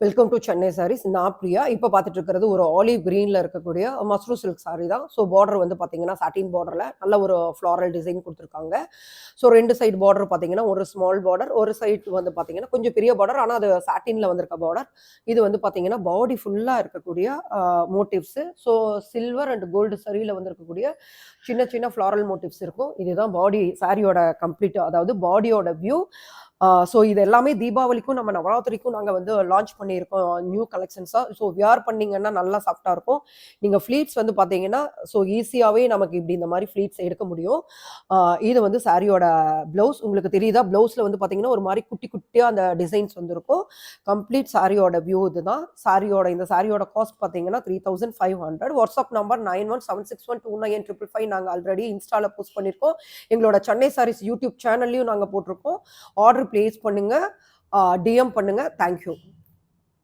Welcome to Chennai saris. நான் பிரியா. இப்போ பார்த்துட்டு இருக்கிறது ஒரு ஆலிவ் கிரீனில் இருக்கக்கூடிய மஸ்ரூ சில்க் சாரீ தான். ஸோ பார்டர் வந்து பார்த்தீங்கன்னா சாட்டின் பார்டரில் நல்ல ஒரு ஃப்ளாரல் டிசைன் கொடுத்துருக்காங்க. ஸோ 2 சைடு பார்டர் பார்த்தீங்கன்னா ஒரு ஸ்மால் பார்டர், ஒரு சைடு வந்து பார்த்தீங்கன்னா கொஞ்சம் பெரிய பார்டர், ஆனால் அது சாட்டினில் வந்திருக்க பார்டர். இது வந்து பார்த்தீங்கன்னா பாடி ஃபுல்லாக இருக்கக்கூடிய motifs. So silver and gold சரியில் வந்திருக்கக்கூடிய சின்ன சின்ன ஃப்ளாரல் மோட்டிவ்ஸ் இருக்கும். இதுதான் பாடி சாரியோட கம்ப்ளீட், அதாவது பாடியோட வியூ. ஸோ இது எல்லாமே தீபாவளிக்கும் நம்ம நவராத்திரிக்கும் நாங்கள் வந்து லான்ச் பண்ணியிருக்கோம் நியூ கலெக்ஷன்ஸாக. ஸோ வியர் பண்ணிங்கன்னா நல்லா சாஃப்டாக இருக்கும். நீங்கள் ஃப்ளீட்ஸ் வந்து பார்த்தீங்கன்னா ஸோ ஈஸியாகவே நமக்கு இப்படி இந்த மாதிரி ஃப்ளீட்ஸ் எடுக்க முடியும். இது வந்து சாரியோட ப்ளவுஸ் உங்களுக்கு தெரியுதா? ப்ளவுஸில் வந்து பார்த்தீங்கன்னா ஒரு மாதிரி குட்டி குட்டியாக அந்த டிசைன்ஸ் வந்துருக்கும். கம்ப்ளீட் சாரியோட வியூ இதுதான். இந்த சாரியோட காஸ்ட் பார்த்தீங்கன்னா 3500. WhatsApp number 9176129555. நாங்கள் ஆல்ரெடி இன்ஸ்டாவில் போஸ்ட் பண்ணியிருக்கோம். எங்களோட சென்னை சாரீஸ் யூடியூப் சேனல்லையும் நாங்கள் போட்டிருக்கோம். ஆர்டர் பிளேஸ் பண்ணுங்க, டிஎம் பண்ணுங்க. தேங்க்யூ.